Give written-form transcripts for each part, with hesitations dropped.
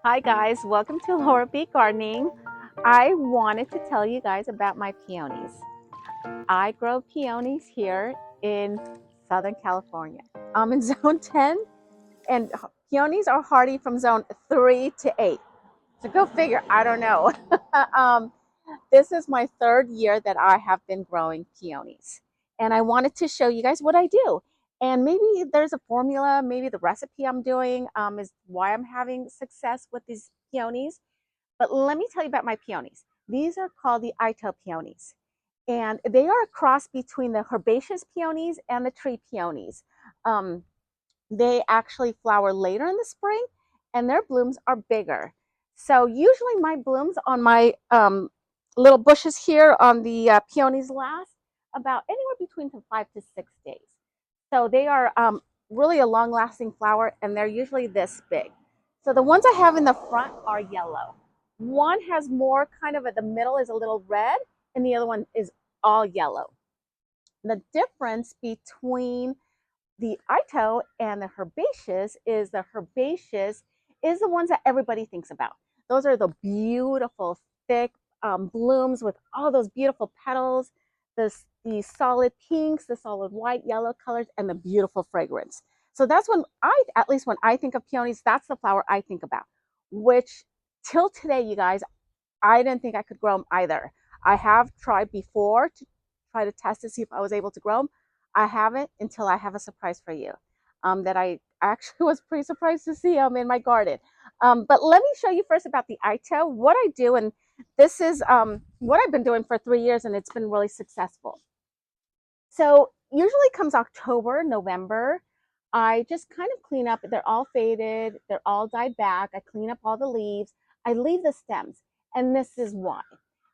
Hi guys, welcome to Laura B Gardening. I wanted to tell you guys about my peonies. I grow peonies here in Southern California. I'm in zone 10 and peonies are hardy from zone 3 to 8. So go figure, I don't know. um, this is my third year that I have been growing peonies. And I wanted to show you guys what I do. And maybe there's a formula, maybe the recipe I'm doing is why I'm having success with these peonies. But let me tell you about my peonies. These are called the Itoh peonies. And they are a cross between the herbaceous peonies and the tree peonies. Um, they actually flower later in the spring and their blooms are bigger. So usually my blooms on my little bushes here on the peonies last about anywhere between 5 to 6 days. So they are really a long lasting flower and they're usually this big. So the ones I have in the front are yellow. One has more kind of at the middle is a little red and the other one is all yellow. The difference between the Itoh and the herbaceous is the herbaceous is the ones that everybody thinks about. Those are the beautiful, thick blooms with all those beautiful petals, the solid pinks, the solid white, yellow colors, and the beautiful fragrance. So that's when at least when I think of peonies, that's the flower I think about, which till today, you guys, I didn't think I could grow them either. I have tried before to try to test to see if I was able to grow them. I haven't until I have a surprise for you that I actually was pretty surprised to see them in my garden. But let me show you first about the Itoh, what I do. And this is what I've been doing for 3 years and it's been really successful. So usually comes October, November, I just kind of clean up. They're all faded. They're all dyed back. I clean up all the leaves. I leave the stems. And this is why.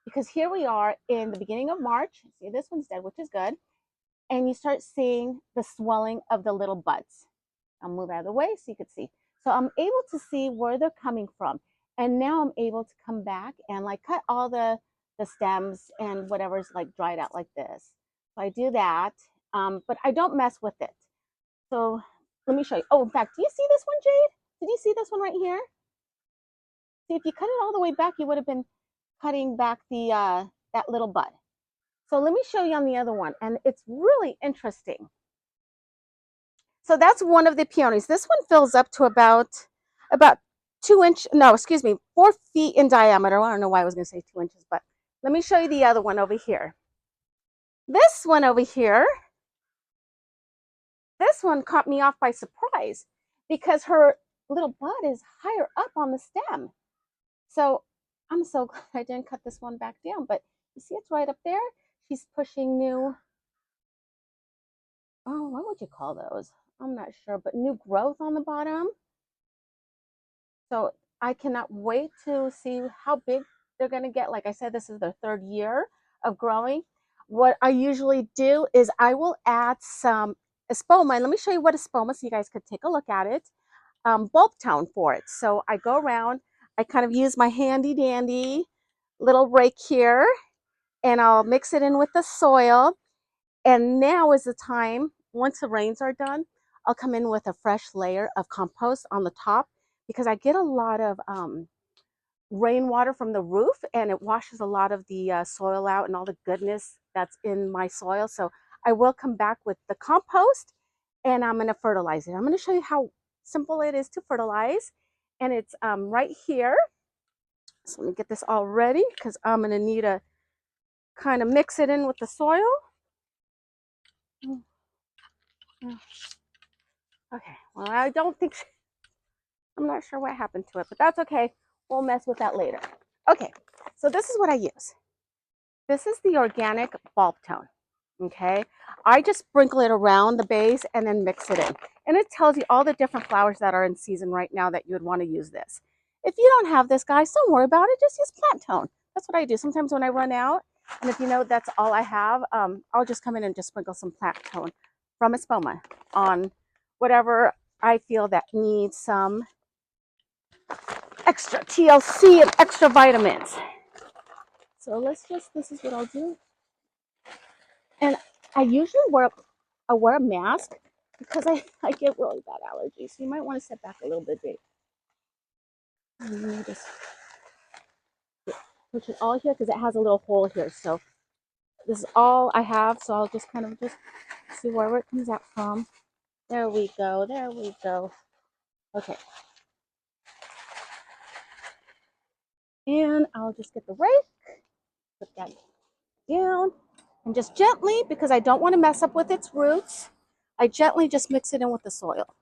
Because here we are in the beginning of March. See, this one's dead, which is good. And you start seeing the swelling of the little buds. I'll move out of the way so you can see. So I'm able to see where they're coming from. And now I'm able to come back and like cut all the stems and whatever's like dried out like this. So I do that, but I don't mess with it. So let me show you. Oh, in fact, do you see this one, Jade? Did you see this one right here? See, if you cut it all the way back, you would have been cutting back the that little bud. So let me show you on the other one, and it's really interesting. So that's one of the peonies. This one fills up to about 2 inch. No, excuse me, 4 feet in diameter. I don't know why I was going to say 2 inches, but let me show you the other one over here. This one over here. This one caught me off by surprise because her little bud is higher up on the stem. So I'm so glad I didn't cut this one back down, but you see it's right up there. She's pushing new, oh, what would you call those? I'm not sure, but new growth on the bottom. So I cannot wait to see how big they're going to get. Like I said, this is their third year of growing. What I usually do is I will add some espoma. And let me show you what espoma so you guys could take a look at it. Bulb tone for it. So I go around, I kind of use my handy dandy little rake here and I'll mix it in with the soil. And now is the time, once the rains are done, I'll come in with a fresh layer of compost on the top because I get a lot of rainwater from the roof and it washes a lot of the soil out and all the goodness that's in my soil. So I will come back with the compost and I'm going to fertilize it. I'm going to show you how simple it is to fertilize. And it's right here. So let me get this all ready because I'm going to need to kind of mix it in with the soil. Okay, well, I don't think, I'm not sure what happened to it, but that's okay. We'll mess with that later. Okay, so this is what I use. This is the organic bulb tone. Okay, I just sprinkle it around the base and then mix it in. And it tells you all the different flowers that are in season right now that you would want to use this. If you don't have this, guys, don't worry about it. Just use plant tone. That's what I do. Sometimes when I run out, and if you know that's all I have, I'll just come in and just sprinkle some plant tone from espoma on whatever I feel that needs some extra TLC and extra vitamins. So this is what I'll do. And I usually wear a mask because I get really bad allergies. So you might want to step back a little bit, Jake. me just push it all here because it has a little hole here. So this is all I have. So I'll just kind of just see where it comes out from. There we go. There we go. Okay. And I'll just get the rake, put that down, and just gently, because I don't want to mess up with its roots, I gently just mix it in with the soil.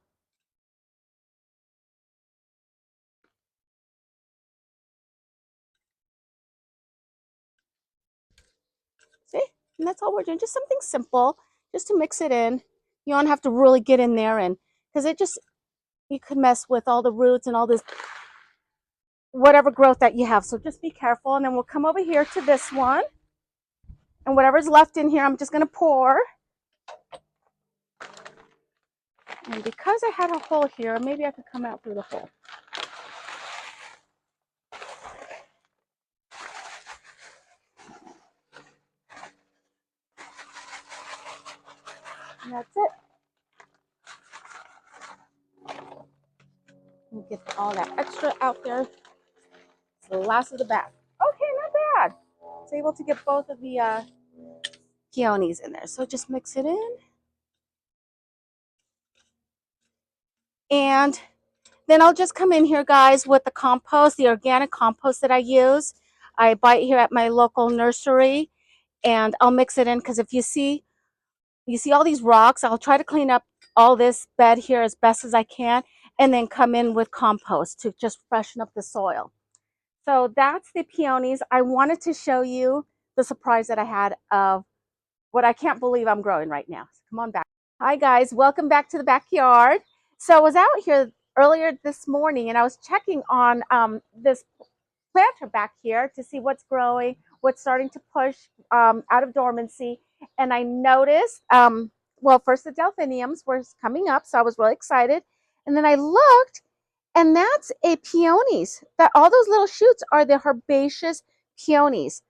See? And that's all we're doing. Just something simple, just to mix it in. You don't have to really get in there, and because it just, you could mess with all the roots and all this whatever growth that you have. So just be careful. And then we'll come over here to this one. And whatever's left in here, I'm just going to pour. And because I had a hole here, maybe I could come out through the hole. And that's it. And get all that extra out there. It's the last of the batch. Okay, not bad. I was able to get both of the peonies in there. So just mix it in. And then I'll just come in here, guys, with the compost, the organic compost that I use. I buy it here at my local nursery, and I'll mix it in because if you see all these rocks, I'll try to clean up all this bed here as best as I can, and then come in with compost to just freshen up the soil. So that's the peonies. I wanted to show you the surprise that I had of what I can't believe I'm growing right now. So come on back. Hi guys, welcome back to the backyard. So I was out here earlier this morning and I was checking on this planter back here to see what's growing, what's starting to push out of dormancy. And I noticed, well, first the delphiniums were coming up, so I was really excited. And then I looked, and that's a peonies. That all those little shoots are the herbaceous peonies.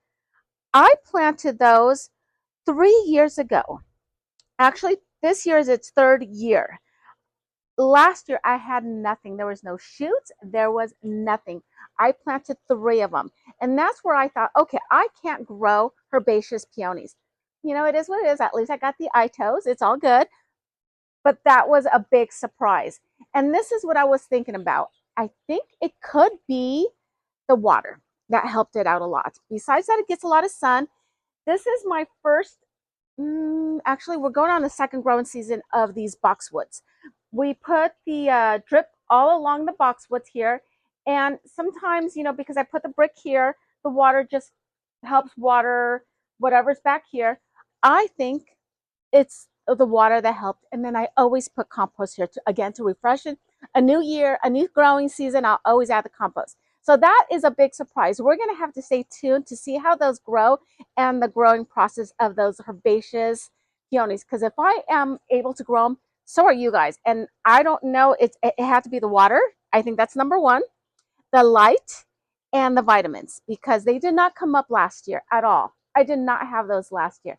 I planted those 3 years ago. Actually, this year is its third year. Last year I had nothing. There was no shoots. There was nothing. I planted 3 of them. And that's where I thought, okay, I can't grow herbaceous peonies. You know, it is what it is. At least I got the Itohs. It's all good. But that was a big surprise. And this is what I was thinking about. I think it could be the water that helped it out a lot. Besides that, it gets a lot of sun. This is my first, actually, we're going on the second growing season of these boxwoods. We put the drip all along the boxwoods here. And sometimes, you know, because I put the brick here, the water just helps water whatever's back here. I think it's the water that helped. And then I always put compost here to, again, to refresh it. A new year, a new growing season, I'll always add the compost. So that is a big surprise. We're going to have to stay tuned to see how those grow and the growing process of those herbaceous peonies. Because if I am able to grow them, so are you guys. And I don't know, it had to be the water. I think that's number one, the light, and the vitamins, because they did not come up last year at all. I did not have those last year.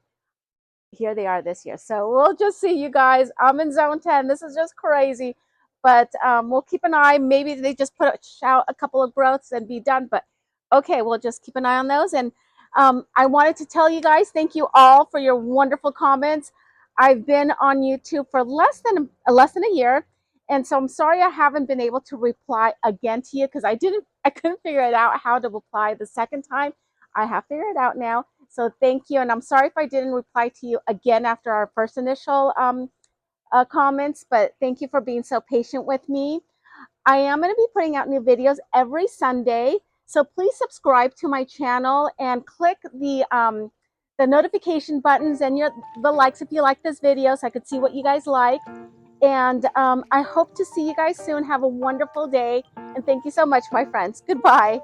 Here they are this year. So we'll just see, you guys. I'm in zone 10. This is just crazy. But we'll keep an eye. Maybe they just out a couple of growths and be done. But okay, we'll just keep an eye on those. And I wanted to tell you guys, thank you all for your wonderful comments. I've been on YouTube for less than a year. And so I'm sorry I haven't been able to reply again to you because I couldn't figure it out how to reply the second time. I have figured it out now. So thank you. And I'm sorry if I didn't reply to you again after our first initial comments, but thank you for being so patient with me. I am going to be putting out new videos every Sunday. So please subscribe to my channel and click the notification buttons and the likes if you like this video so I could see what you guys like. And I hope to see you guys soon. Have a wonderful day. And thank you so much, my friends. Goodbye.